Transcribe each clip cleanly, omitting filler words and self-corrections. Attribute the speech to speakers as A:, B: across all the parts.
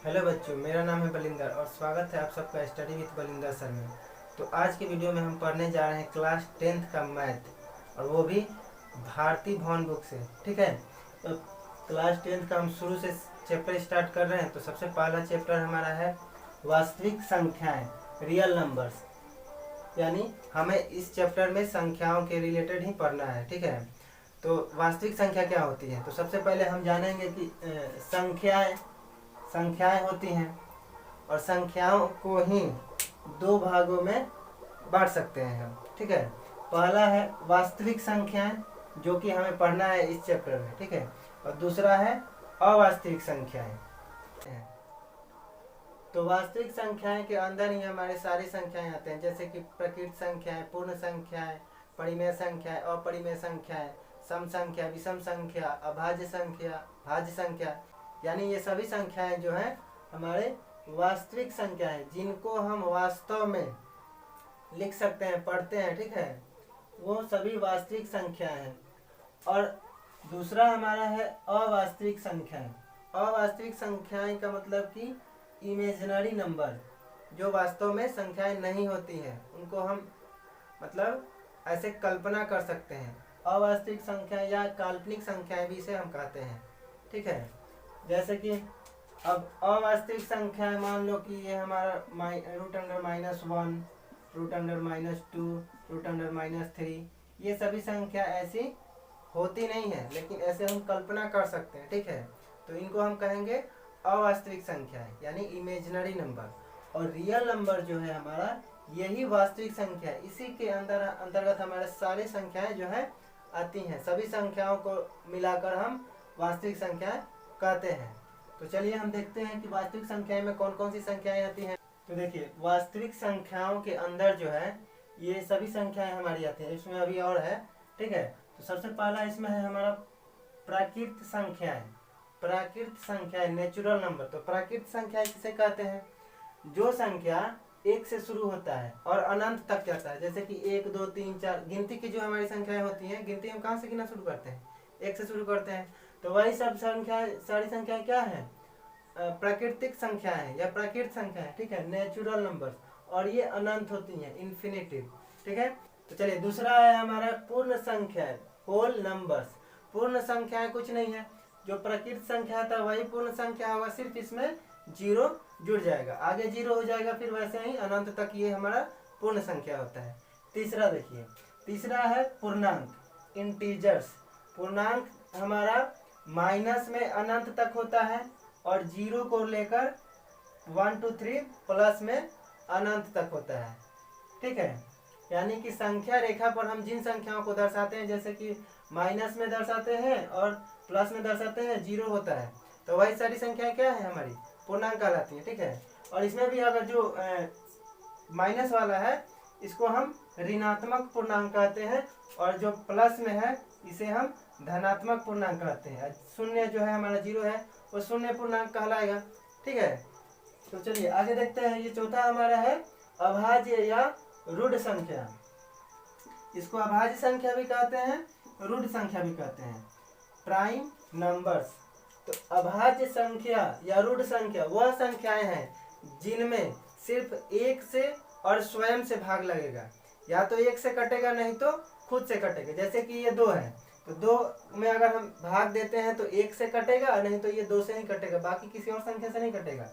A: Hello बच्चों, मेरा नाम है बलिंदर और स्वागत है आप सबका स्टडी विथ बलिंदर सर में। तो आज की वीडियो में हम पढ़ने जा रहे हैं क्लास 10th का मैथ, और वो भी भारती भवन बुक से। ठीक है, तो क्लास 10th का हम शुरू से चैप्टर स्टार्ट कर रहे हैं। तो सबसे पहला चैप्टर हमारा है वास्तविक संख्याएं, रियल नंबर्स। यानी हमें इस चैप्टर में संख्याओं के रिलेटेड ही पढ़ना है। ठीक है, तो वास्तविक संख्या क्या होती है, तो सबसे पहले हम जानेंगे कि संख्याएं होती हैं, और संख्याओं को ही दो भागों में बांट सकते हैं हम। ठीक है, पहला है वास्तविक संख्याएं, जो कि हमें पढ़ना है इस चैप्टर में। ठीक है, और दूसरा है अवास्तविक संख्याएं। तो वास्तविक संख्याएं के अंदर ही हमारे सारी संख्याएं आते हैं, जैसे कि प्रकृत संख्याएं, पूर्ण संख्याएं, परिमेय संख्याएं, अपरिमेय संख्याएं, सम संख्या, विषम संख्या, अभाज्य संख्या, भाज्य संख्या। यानी ये सभी संख्याएं जो हैं हमारे वास्तविक संख्या है, जिनको हम वास्तव में लिख सकते हैं, पढ़ते हैं। ठीक है, वो सभी वास्तविक संख्या हैं। और दूसरा हमारा है अवास्तविक संख्याएं। अवास्तविक संख्याएं का मतलब कि इमेजिनरी नंबर, जो वास्तव में संख्याएं नहीं होती हैं, उनको हम मतलब ऐसे कल्पना कर सकते हैं। अवास्तविक संख्या या काल्पनिक संख्याएं भी इसे हम कहते हैं। ठीक है, जैसे कि अब अवास्तविक संख्याएं, मान लो कि ये हमारा √(-1), √(-2), √(-3), ये सभी संख्या ऐसी होती नहीं है, लेकिन ऐसे हम कल्पना कर सकते हैं। ठीक है, तो इनको हम कहेंगे अवास्तविक संख्याएं, यानी इमेजिनरी नंबर। और रियल नंबर जो है हमारा, यही वास्तविक संख्या है। इसी के अंतर्गत हमारे सारी संख्याएं जो है आती हैं। सभी संख्याओं को मिलाकर हम वास्तविक संख्याएं कहते हैं। तो चलिए हम देखते हैं कि वास्तविक संख्याएं में कौन कौन सी संख्याएं आती हैं। तो देखिए, वास्तविक संख्याओं के अंदर जो है ये सभी संख्याएं हमारी आती हैं। इसमें अभी और है। ठीक है, तो सबसे पहला इसमें है हमारा प्राकृत संख्याएं। प्राकृत संख्याएं, नेचुरल नंबर। तो प्राकृत संख्याएं किसे कहते हैं? जो संख्या 1 से शुरू होता है और अनंत तक जाता है। जैसे कि 1, 2, 3, 4 गिनती की जो हमारी संख्याएं होती हैं, गिनती हम कहाँ से गिनना शुरू करते हैं? 1 से शुरू करते हैं। तो वही सब संख्या, सारी संख्याएं क्या है? प्राकृतिक संख्या है या प्राकृत संख्या है। ठीक है, नेचुरल नंबर्स, और ये अनंत होती हैं, इन्फिनिटिव। ठीक है, तो चलिए दूसरा है हमारा पूर्ण संख्या, होल नंबर्स। पूर्ण संख्या कुछ नहीं है, जो प्रकृत संख्या था वही पूर्ण संख्या होगा, सिर्फ इसमें 0 जुड़ जाएगा, आगे 0 हो जाएगा, फिर वैसे ही अनंत तक ये हमारा पूर्ण संख्या होता है। तीसरा देखिए, तीसरा है पूर्णांक, इंटीजर्स। पूर्णांक हमारा माइनस में अनंत तक होता है, और 0 को लेकर 1 2 3 प्लस में अनंत तक होता है। ठीक है, यानी कि संख्या रेखा पर हम जिन संख्याओं को दर्शाते हैं, जैसे कि माइनस में दर्शाते हैं और प्लस में दर्शाते हैं, 0 होता है, तो वही सारी संख्याएं क्या है हमारी? पूर्णांक कहलाती है। ठीक है, और इसमें भी अगर जो माइनस वाला है, इसको हम ऋणात्मक पूर्णांक कहते हैं, और जो प्लस में है इसे हम धनात्मक पूर्णांक कहते हैं। शून्य जो है हमारा 0 है, वो शून्य पूर्णांक कहलाएगा। ठीक है, तो चलिए आगे देखते हैं। ये चौथा हमारा है अभाज्य या रूढ़ संख्या। इसको अभाज्य संख्या भी कहते हैं, रूढ़ संख्या भी कहते हैं, प्राइम नंबर्स। तो अभाज्य संख्या या रूढ़ संख्या वह संख्याएं हैं जिनमें सिर्फ 1 से और स्वयं से भाग लगेगा। या तो 1 से कटेगा, नहीं तो खुद से कटेगा। जैसे कि ये 2 है, तो 2 में अगर हम भाग देते हैं तो 1 से कटेगा, नहीं तो ये 2 से ही कटेगा, बाकी किसी और संख्या से नहीं कटेगा।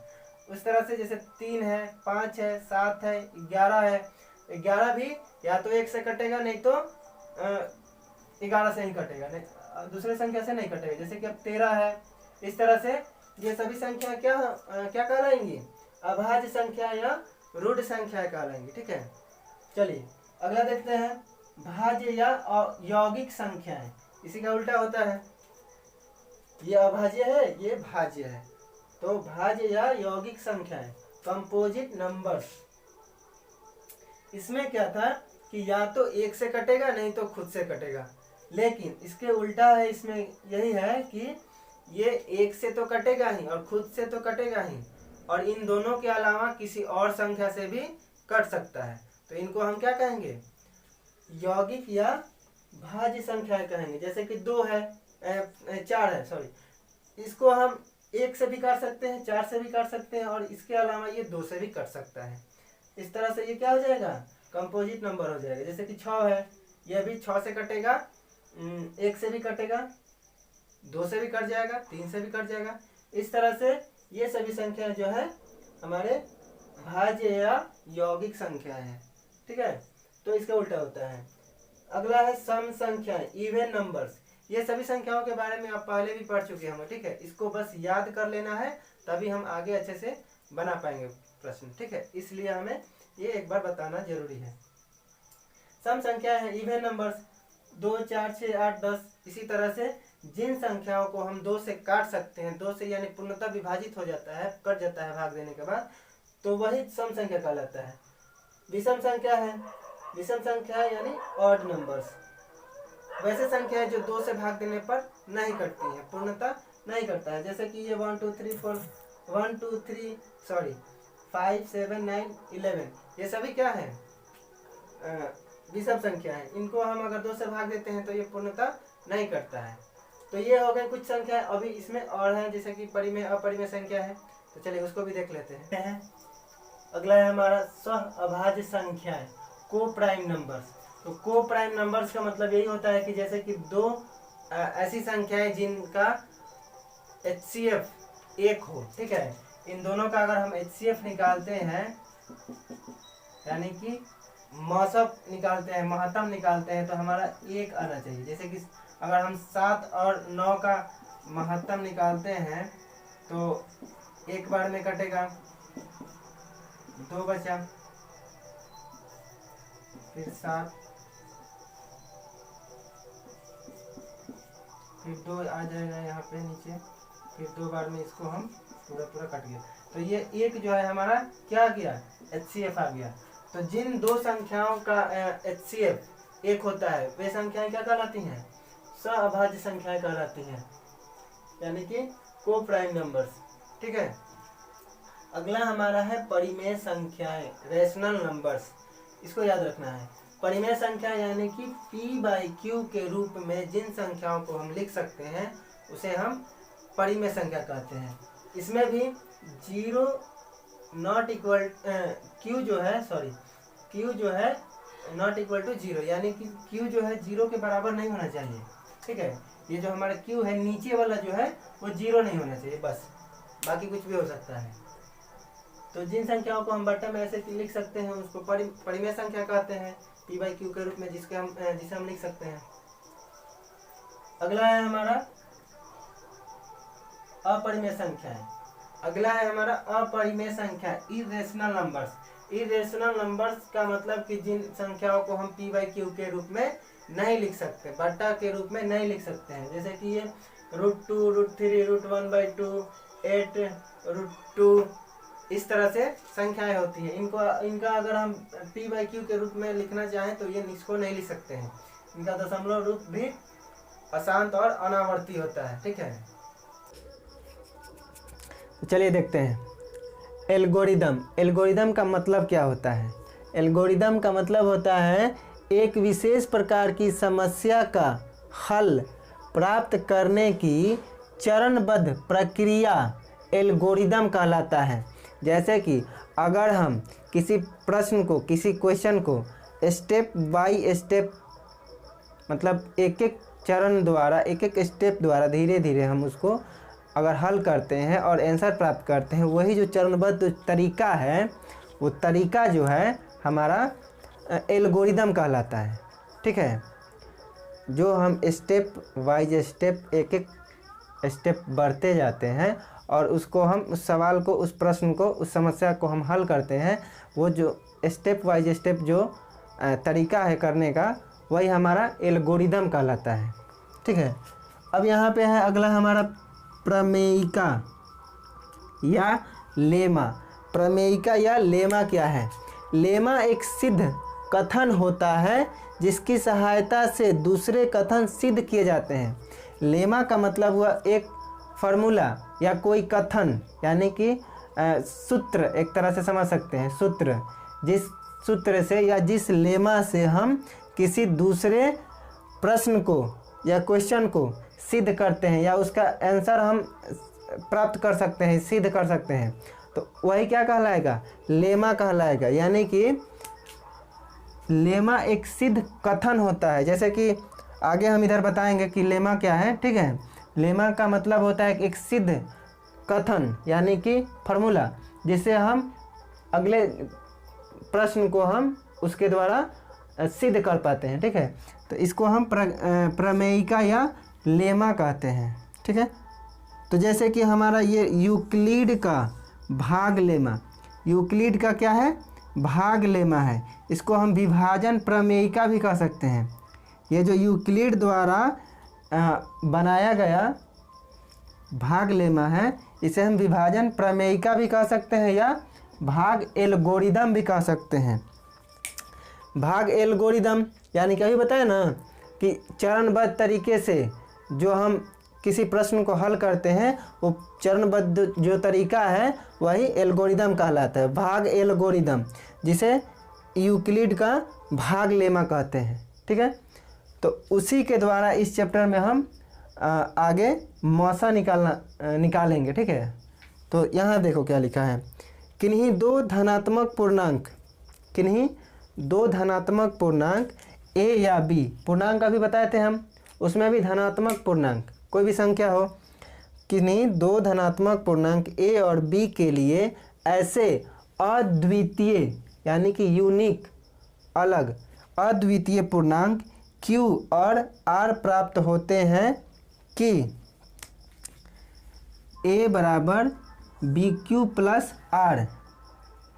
A: उस तरह से जैसे 3 है, 5 है, 7 है, 11 है। 11 भी या तो 1 से कटेगा, नहीं तो 11 से ही कटेगा, नहीं दूसरे संख्या से नहीं कटेगा। जैसे कि अब 13 है। इस तरह से ये सभी संख्या क्या क्या कहलाएंगी? अभाज्य संख्या या रूढ़ संख्या कहलाएंगी। ठीक है, चलिए अगला देखते हैं, भाज्य या यौगिक संख्याएं। इसी का उल्टा होता है, ये अभाज्य है, ये भाज्य है। तो भाज्य या यौगिक संख्याएं, कंपोजिट नंबर्स। इसमें क्या था कि या तो 1 से कटेगा, नहीं तो खुद से कटेगा। लेकिन इसके उल्टा है, इसमें यही है कि ये 1 से तो कटेगा ही और खुद से तो कटेगा ही, और इन दोनों के अलावा किसी और संख्या से भी कट सकता है। तो इनको हम क्या कहेंगे? यौगिक या भाज्य संख्या कहेंगे। जैसे कि 2 है, 4 है, सॉरी, इसको हम 1 से भी काट सकते हैं, 4 से भी काट सकते हैं, और इसके अलावा ये 2 से भी कट सकता है। इस तरह से ये क्या हो जाएगा, कंपोजिट नंबर हो जाएगा। जैसे कि 6 है, यह भी 6 से कटेगा, 1 से भी कटेगा, 2 से भी कट जाएगा, 3 से भी कट जाएगा। इस तरह से ये सभी संख्याएं जो है हमारे भाज्य या यौगिक संख्याएं हैं, ठीक है। तो इसका उल्टा होता है। अगला है सम संख्याएं, इवन नंबर्स। ये सभी संख्याओं के बारे में आप पहले भी पढ़ चुके होंगे, ठीक है। इसको बस याद कर लेना है, तभी हम आगे अच्छे से बना पाएंगे प्रश्न, ठीक है। इसलिए हमें ये एक बार बताना जरूरी है। सम संख्याएं हैं इवन नंबर्स, 2, 4, 6, 8, 10। इसी तरह से जिन संख्याओं को हम 2 से काट सकते हैं, 2 से यानी पूर्णतः विभाजित हो जाता है, कट जाता है भाग देने के बाद, तो वही सम संख्या कहलाता है। विषम संख्या है, विषम संख्या यानी ऑड नंबर्स, वैसे संख्या है जो 2 से भाग देने पर नहीं कटती है, पूर्णतः नहीं कटता है। जैसे कि ये 1 2 3 4 1 2 3 सॉरी 5 7 9 11, ये सभी क्या है, विषम संख्या है। इनको हम अगर 2 से भाग देते हैं तो ये पूर्णतः नहीं करता है। तो ये हो गए कुछ संख्या। अभी इसमें और है, जैसे कि परिमेय अपरिमेय संख्या है, तो चलिए उसको भी देख लेते हैं। अगला है हमारा सह अभाज्य संख्याएं, को प्राइम नंबर्स। तो को प्राइम नंबर्स का मतलब यही होता है कि जैसे कि 2 ऐसी संख्याएं जिनका HCF 1 हो, ठीक है। इन दोनों का अगर हम HCF निकालते हैं, यानी कि मौसम निकालते हैं, महत्तम निकालते हैं, तो हमारा 1 आना चाहिए। जैसे कि अगर हम 7 और 9 का महत्तम निकालते हैं तो एक बार में कटेगा, 2 बचा, फिर 7, फिर 2 आ जाएगा यहाँ पे नीचे, फिर 2 बार में इसको हम पूरा कट गया। तो ये 1 जो है हमारा क्या गया, HCF आ गया। तो जिन 2 संख्याओं का HCF 1 होता है, वे संख्याएं क्या कहलाती हैं, सहअभाज्य संख्याएं कहलाती हैं, यानी कि को प्राइम नंबर्स, ठीक है। अगला हमारा है परिमेय संख्याएं, रेशनल नंबर्स। इसको याद रखना है। परिमेय संख्या यानी कि P/Q के रूप में जिन संख्याओं को हम लिख सकते हैं उसे हम परिमेय संख्या कहते हैं। इसमें भी 0 नॉट इक्वल Q जो है नॉट इक्वल टू 0, यानी कि Q जो है 0 के बराबर नहीं होना चाहिए, ठीक है। ये जो हमारा Q है नीचे वाला जो है वो 0 नहीं होना चाहिए, बस, बाकी कुछ भी हो सकता है। तो जिन संख्याओं को हम बट्टा में ऐसे लिख सकते हैं उसको परिमेय संख्या कहते हैं, P/Q के रूप में जिसे हम लिख सकते हैं। अगला है हमारा अपरिमेय संख्याएं। अगला है हमारा अपरिमेय संख्या, इरेशनल नंबर्स। इरेशनल नंबर्स का मतलब कि जिन संख्याओं को हम P/Q के रूप में नहीं लिख सकते, बट्टा के रूप में नहीं लिख सकते हैं। जैसे कि ये √2, √3, √1/2, 8, √2, इस तरह से संख्याएं होती हैं। इनका अगर हम P/Q के रूप में लिखना चाहें तो ये इसको नहीं लिख सकते हैं। इनका दशमलव रूप भी अशांत और अनावर्ती होता है, ठीक है। चलिए देखते हैं एल्गोरिदम। एल्गोरिदम का मतलब क्या होता है? एल्गोरिदम का मतलब होता है एक विशेष प्रकार की समस्या का हल प्राप्त करने की चरणबद्ध प्रक्रिया एल्गोरिदम कहलाता है। जैसे कि अगर हम किसी प्रश्न को, किसी क्वेश्चन को स्टेप बाय स्टेप, मतलब एक एक चरण द्वारा, एक एक स्टेप द्वारा धीरे धीरे हम उसको अगर हल करते हैं और आंसर प्राप्त करते हैं, वही जो चरणबद्ध तरीका है, वो तरीका जो है हमारा एल्गोरिदम कहलाता है, ठीक है। जो हम स्टेप वाइज स्टेप, एक एक स्टेप बढ़ते जाते हैं और उसको हम उस सवाल को, उस प्रश्न को, उस समस्या को हम हल करते हैं, वो जो स्टेप वाइज स्टेप जो तरीका है करने का, वही हमारा एल्गोरिदम कहलाता है, ठीक है। अब यहाँ पे है अगला हमारा प्रमेयिका या लेमा। प्रमेयिका या लेमा क्या है? लेमा एक सिद्ध कथन होता है जिसकी सहायता से दूसरे कथन सिद्ध किए जाते हैं। लेमा का मतलब हुआ एक फार्मूला या कोई कथन, यानी कि सूत्र, एक तरह से समझ सकते हैं सूत्र। जिस सूत्र से या जिस लेमा से हम किसी दूसरे प्रश्न को या क्वेश्चन को सिद्ध करते हैं, या उसका आंसर हम प्राप्त कर सकते हैं, सिद्ध कर सकते हैं, तो वही क्या कहलाएगा, लेमा कहलाएगा। यानी कि लेमा एक सिद्ध कथन होता है। जैसे कि आगे हम इधर बताएंगे कि लेमा क्या है, ठीक है। लेमा का मतलब होता है एक सिद्ध कथन, यानी कि फॉर्मूला, जिससे हम अगले प्रश्न को हम उसके द्वारा सिद्ध कर पाते हैं, ठीक है। तो इसको हम प्रमेयिका या लेमा कहते हैं, ठीक है। तो जैसे कि हमारा ये यूक्लिड का भाग लेमा, यूक्लिड का क्या है, भाग लेमा है। इसको हम विभाजन प्रमेयिका भी कह सकते हैं। ये जो यूक्लिड द्वारा बनाया गया भाग लेमा है, इसे हम विभाजन प्रमेयिका भी कह सकते हैं या भाग एल्गोरिदम भी कह सकते हैं। भाग एल्गोरिदम यानी कि अभी बताया ना कि चरणबद्ध तरीके से जो हम किसी प्रश्न को हल करते हैं, वो चरणबद्ध जो तरीका है वही एल्गोरिदम कहलाता है, भाग एल्गोरिदम, जिसे यूक्लिड का भाग लेमा कहते हैं, ठीक है। तो उसी के द्वारा इस चैप्टर में हम आगे मौसा निकालेंगे, ठीक है। तो यहाँ देखो क्या लिखा है, किन्हीं दो धनात्मक पूर्णांक ए या बी, पूर्णांक अभी बताए थे हम, उसमें भी धनात्मक पूर्णांक कोई भी संख्या हो, किन्हीं दो धनात्मक पूर्णांक ए और बी के लिए ऐसे अद्वितीय यानी कि यूनिक, अलग अद्वितीय पूर्णांक Q और R प्राप्त होते हैं कि A बराबर b q plus r,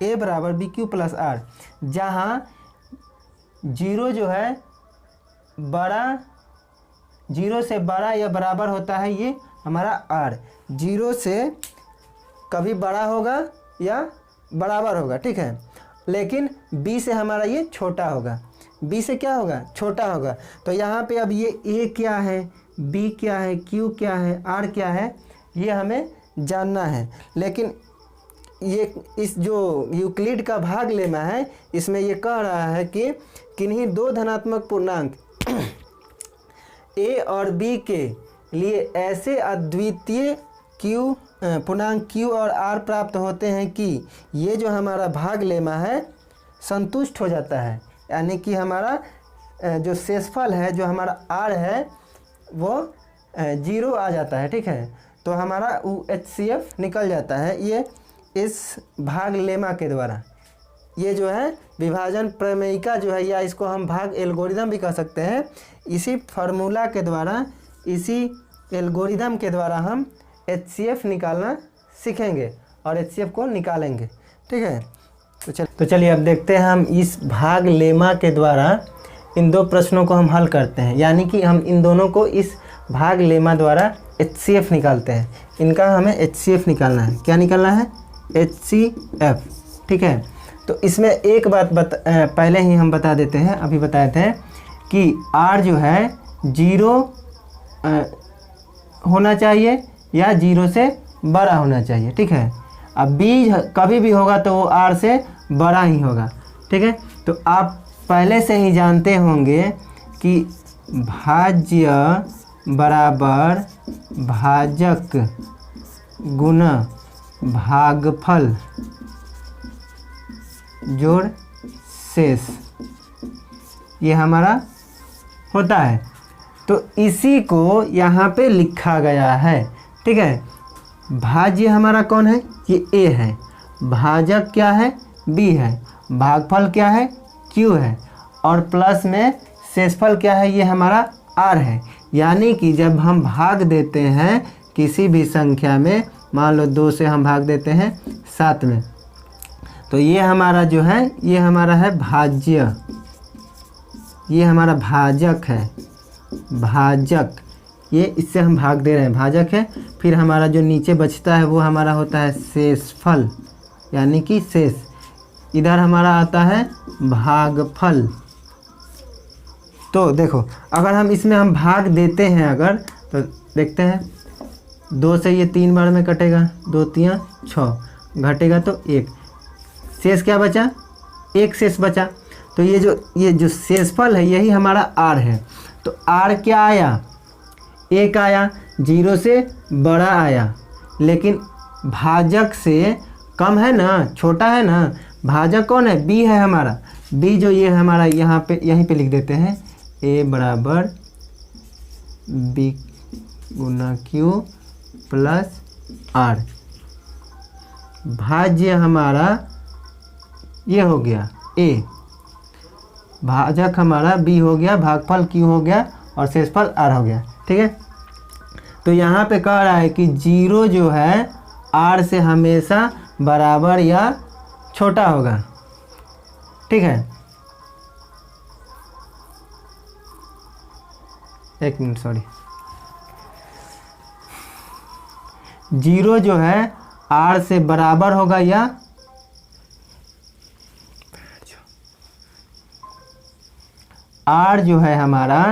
A: A बराबर बी क्यू प्लस आर, जहाँ जीरो जो है बड़ा, जीरो से बड़ा या बराबर होता है ये हमारा R, जीरो से कभी बड़ा होगा या बराबर होगा, ठीक है। लेकिन B से हमारा ये छोटा होगा, B से क्या होगा, छोटा होगा। तो यहाँ पे अब ये A क्या है, B क्या है, Q क्या है, R क्या है, ये हमें जानना है। लेकिन ये इस जो यूक्लिड का भाग लेमा है, इसमें ये कह रहा है कि किन्हीं दो धनात्मक पूर्णांक A और B के लिए ऐसे अद्वितीय पूर्णांक Q और R प्राप्त होते हैं कि ये जो हमारा भाग लेमा है संतुष्ट हो जाता है। यानी कि हमारा जो शेषफल है, जो हमारा R है, वो 0 आ जाता है, ठीक है। तो हमारा HCF निकल जाता है ये इस भाग लेमा के द्वारा। ये जो है विभाजन प्रमेयिका जो है, या इसको हम भाग एल्गोरिदम भी कह सकते हैं। इसी फार्मूला के द्वारा, इसी एल्गोरिदम के द्वारा हम HCF निकालना सीखेंगे और HCF को निकालेंगे, ठीक है। तो चलिए अब देखते हैं हम इस भाग लेमा के द्वारा इन दो प्रश्नों को हम हल करते हैं। यानी कि हम इन दोनों को इस भाग लेमा द्वारा HCF निकालते हैं। इनका हमें HCF निकालना है। क्या निकालना है, HCF, ठीक है। तो इसमें एक बात पहले ही हम बता देते हैं, अभी बताए थे कि R जो है 0 होना चाहिए या 0 से बड़ा होना चाहिए, ठीक है। अब B कभी भी होगा तो वो R से बड़ा ही होगा, ठीक है। तो आप पहले से ही जानते होंगे कि भाज्य बराबर भाजक गुना भागफल जोड़ शेष, ये हमारा होता है। तो इसी को यहाँ पे लिखा गया है, ठीक है। भाज्य हमारा कौन है, ये A है, भाजक क्या है, B है, भागफल क्या है, Q है, और प्लस में शेषफल क्या है, ये हमारा R है। यानी कि जब हम भाग देते हैं किसी भी संख्या में, मान लो 2 से हम भाग देते हैं 7 में, तो ये हमारा जो है, ये हमारा है भाज्य, ये हमारा भाजक है, भाजक, ये इससे हम भाग दे रहे हैं, भाजक है। फिर हमारा जो नीचे बचता है वो हमारा होता है शेषफल, यानी कि शेष। इधर हमारा आता है भागफल। तो देखो अगर हम इसमें हम भाग देते हैं अगर, तो देखते हैं 2 से ये 3 बार में कटेगा, 2 3 6, घटेगा तो 1, शेष क्या बचा, 1 शेष बचा। तो ये जो शेषफल है यही हमारा R है। तो R क्या आया, 1 आया, 0 से बड़ा आया, लेकिन भाजक से कम है ना, छोटा है ना। भाजक कौन है? b है हमारा। b जो ये हमारा यहाँ पे यहीं पे लिख देते हैं, a बराबर b गुना q प्लस r। भाज्य हमारा ये हो गया a, भाजक हमारा b हो गया, भागफल q हो गया और शेषफल r हो गया। ठीक है, तो यहाँ पे कह रहा है कि 0 जो है r से हमेशा बराबर या छोटा होगा। ठीक है, एक मिनट सॉरी, 0 जो है r से बराबर होगा या r जो है हमारा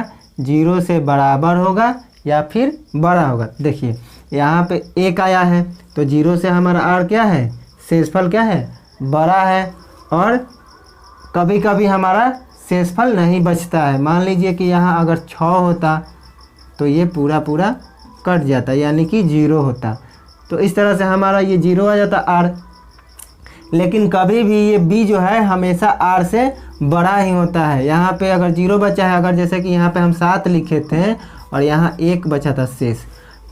A: 0 से बराबर होगा या फिर बड़ा होगा। देखिए यहाँ पे 1 आया है तो 0 से हमारा r क्या है? शेषफल क्या है? बड़ा है। और कभी कभी हमारा शेषफल नहीं बचता है। मान लीजिए कि यहाँ अगर 6 होता तो ये पूरा पूरा कट जाता, यानी कि 0 होता। तो इस तरह से हमारा ये 0 आ जाता r। लेकिन कभी भी ये b जो है हमेशा r से बड़ा ही होता है। यहाँ पे अगर 0 बचा है, अगर जैसे कि यहाँ पे हम 7 लिखे थे और यहाँ 1 बचा था शेष,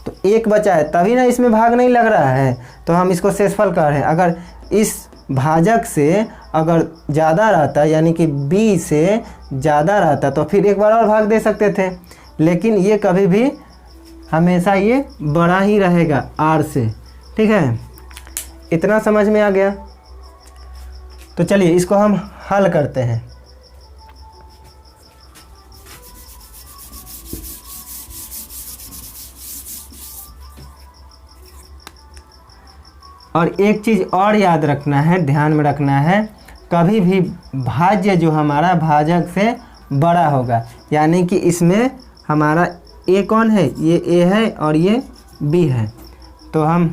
A: तो 1 बचा है तभी ना इसमें भाग नहीं लग रहा है, तो हम इसको शेषफल कह रहे हैं। अगर इस भाजक से अगर ज़्यादा रहता, यानी कि b से ज़्यादा रहता, तो फिर एक बार और भाग दे सकते थे। लेकिन ये कभी भी हमेशा ये बड़ा ही रहेगा r से। ठीक है, इतना समझ में आ गया? तो चलिए इसको हम हल करते हैं। और एक चीज़ और याद रखना है, ध्यान में रखना है, कभी भी भाज्य जो हमारा भाजक से बड़ा होगा, यानी कि इसमें हमारा a कौन है? ये a है और ये b है। तो हम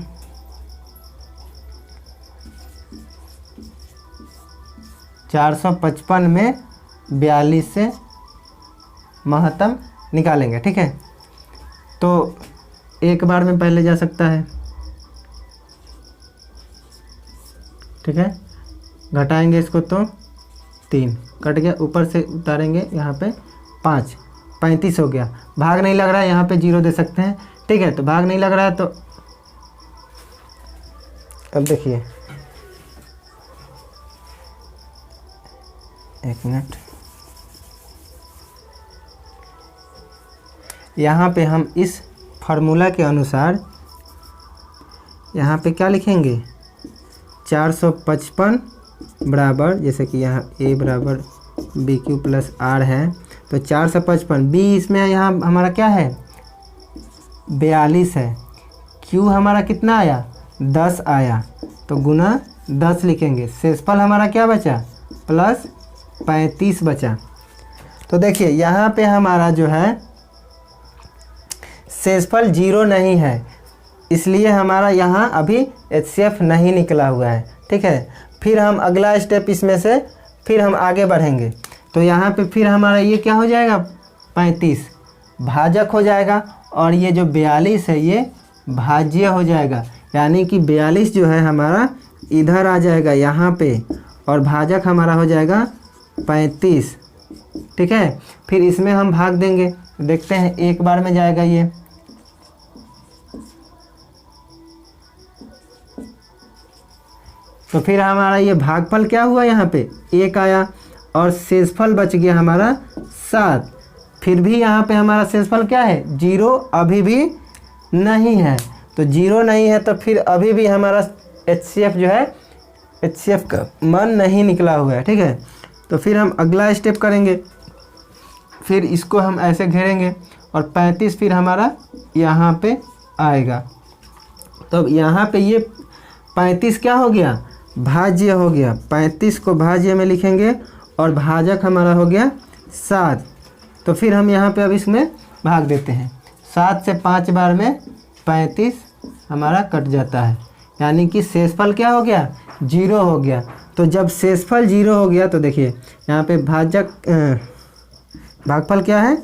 A: (455) में 42 से महत्तम निकालेंगे। ठीक है, तो एक बार में पहले जा सकता है। ठीक है, घटाएंगे इसको तो 3 कट गया, ऊपर से उतारेंगे यहाँ पे 5, 35 हो गया। भाग नहीं लग रहा है, यहाँ पे 0 दे सकते हैं। ठीक है, तो भाग नहीं लग रहा है तो अब देखिए, एक मिनट, यहाँ पे हम इस फार्मूला के अनुसार यहाँ पे क्या लिखेंगे? 455 बराबर, जैसे कि यहाँ a बराबर बी क्यू प्लस r है, तो 455 b इसमें यहाँ हमारा क्या है? 42 है। q हमारा कितना आया? 10 आया, तो गुना 10 लिखेंगे। शेषफल हमारा क्या बचा? प्लस 35 बचा। तो देखिए यहाँ पे हमारा जो है शेषफल 0 नहीं है, इसलिए हमारा यहाँ अभी HCF नहीं निकला हुआ है। ठीक है, फिर हम अगला स्टेप इसमें से फिर हम आगे बढ़ेंगे। तो यहाँ पे फिर हमारा ये क्या हो जाएगा? 35 भाजक हो जाएगा और ये जो 42 है ये भाज्य हो जाएगा, यानी कि 42 जो है हमारा इधर आ जाएगा यहाँ पे और भाजक हमारा हो जाएगा 35। ठीक है, फिर इसमें हम भाग देंगे, देखते हैं एक बार में जाएगा ये। तो फिर हमारा ये भागफल क्या हुआ? यहाँ पे 1 आया और शेषफल बच गया हमारा 7। फिर भी यहाँ पे हमारा शेषफल क्या है? 0 अभी भी नहीं है। तो 0 नहीं है तो फिर अभी भी हमारा HCF जो है, HCF का मान नहीं निकला हुआ है। ठीक है, तो फिर हम अगला स्टेप करेंगे, फिर इसको हम ऐसे घेरेंगे और 35 फिर हमारा यहाँ पे आएगा। तो यहाँ पे ये 35 क्या हो गया? भाज्य हो गया। 35 को भाज्य में लिखेंगे और भाजक हमारा हो गया 7। तो फिर हम यहाँ पे अब इसमें भाग देते हैं। 7 से 5 बार में 35 हमारा कट जाता है, यानी कि शेषफल क्या हो गया? 0 हो गया। तो जब शेषफल 0 हो गया तो देखिए यहाँ पे भागफल क्या है?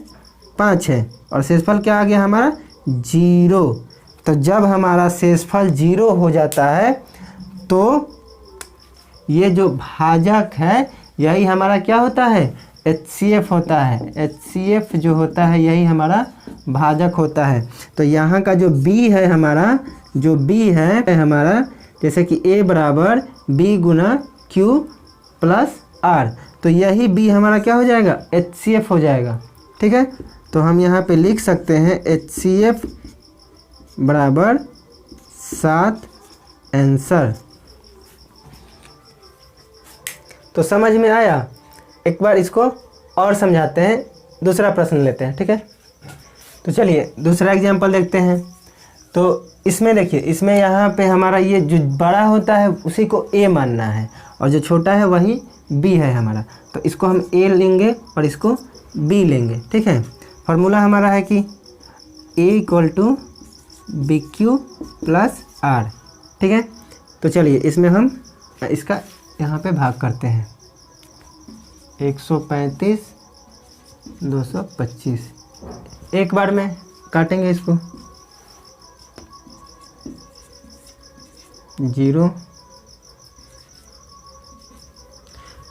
A: 5 है और शेषफल क्या आ गया हमारा? 0। तो जब हमारा शेषफल 0 हो जाता है तो ये जो भाजक है यही हमारा क्या होता है, HCF होता है। HCF जो होता है यही हमारा भाजक होता है। तो यहाँ का जो B है हमारा, जो B है हमारा, जैसे कि A बराबर B गुना Q प्लस R, तो यही B हमारा क्या हो जाएगा, HCF हो जाएगा। ठीक है, तो हम यहाँ पे लिख सकते हैं HCF बराबर 7 आंसर। तो समझ में आया? एक बार इसको और समझाते हैं, दूसरा प्रश्न लेते हैं। ठीक है, तो चलिए दूसरा एग्जांपल देखते हैं। तो इसमें देखिए, इसमें यहाँ पे हमारा ये जो बड़ा होता है उसी को A मानना है और जो छोटा है वही B है हमारा। तो इसको हम A लेंगे और इसको B लेंगे। ठीक है, फार्मूला हमारा है कि A = BQ प्लस R। ठीक है, तो चलिए इसमें हम इसका यहाँ पे भाग करते हैं। 135 225, एक बार में काटेंगे इसको, 0।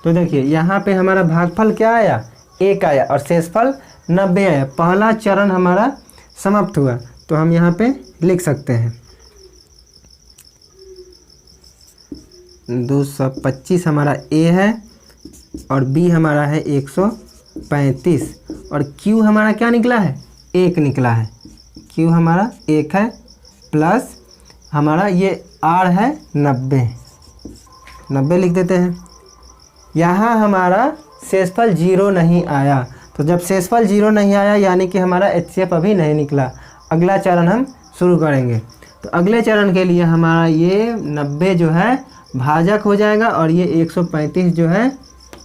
A: तो देखिए यहाँ पे हमारा भागफल क्या आया, 1 आया और शेषफल 90 आया। पहला चरण हमारा समाप्त हुआ। तो हम यहाँ पे लिख सकते हैं 225 हमारा A है और B हमारा है 135 और Q हमारा क्या निकला है, 1 निकला है। Q हमारा 1 है प्लस हमारा ये R है 90 लिख देते हैं। यहाँ हमारा शेषफल 0 नहीं आया। तो जब शेषफल 0 नहीं आया यानी कि हमारा HCF अभी नहीं निकला। अगला चरण हम शुरू करेंगे। तो अगले चरण के लिए हमारा ये 90 जो है भाजक हो जाएगा और ये 135 जो है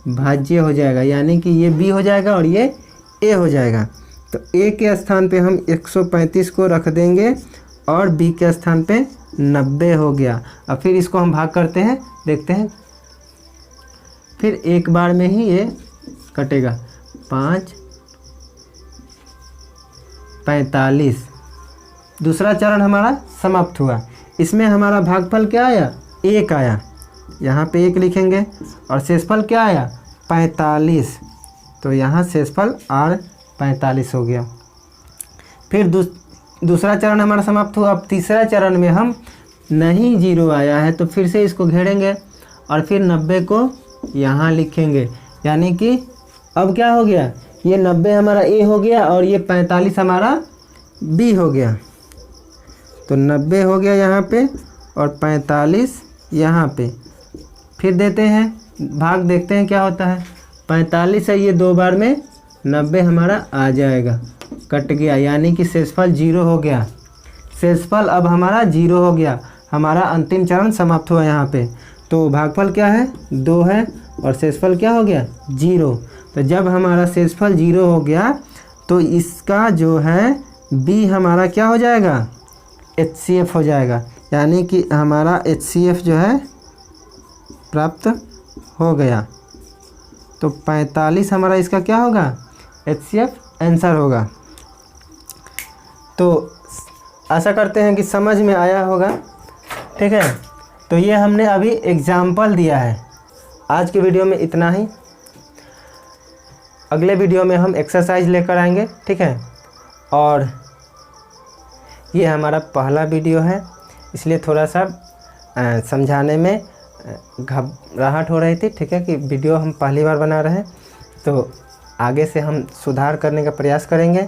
A: भाज्य हो जाएगा, यानी कि ये B हो जाएगा और ये A हो जाएगा। तो A के स्थान पे हम 135 को रख देंगे और B के स्थान पे 90 हो गया। अब फिर इसको हम भाग करते हैं, देखते हैं। फिर एक बार में ही ये कटेगा, 5 45। दूसरा चरण हमारा समाप्त हुआ। इसमें हमारा भागफल क्या आया, 1 आया। यहाँ पे 1 लिखेंगे और शेषफल क्या आया, 45। तो यहाँ शेषफल R 45 हो गया। फिर दूसरा चरण हमारा समाप्त हुआ। अब तीसरा चरण में हम नहीं 0 आया है तो फिर से इसको घेरेंगे और फिर 90 को यहाँ लिखेंगे, यानी कि अब क्या हो गया, ये 90 हमारा A हो गया और ये 45 हमारा B हो गया। तो 90 हो गया यहाँ पे और 45 यहाँ पे। फिर देते हैं भाग, देखते हैं क्या होता है। 45 है, ये 2 बार में 90 हमारा आ जाएगा, कट गया, यानी कि शेषफल 0 हो गया। शेषफल अब हमारा 0 हो गया। हमारा अंतिम चरण समाप्त हुआ यहाँ पे। तो भागफल क्या है, 2 है और शेषफल क्या हो गया, 0। तो जब हमारा शेषफल 0 हो गया तो इसका जो है B हमारा क्या हो जाएगा, HCF हो जाएगा, यानी कि हमारा HCF जो है प्राप्त हो गया। तो 45 हमारा इसका क्या होगा, HCF आंसर होगा। तो आशा करते हैं कि समझ में आया होगा। ठीक है, तो ये हमने अभी एग्जाम्पल दिया है। आज के वीडियो में इतना ही। अगले वीडियो में हम एक्सरसाइज लेकर आएंगे। ठीक है, और ये हमारा पहला वीडियो है इसलिए थोड़ा सा समझाने में घबराहट हो रही थी। ठीक है, कि वीडियो हम पहली बार बना रहे हैं, तो आगे से हम सुधार करने का प्रयास करेंगे।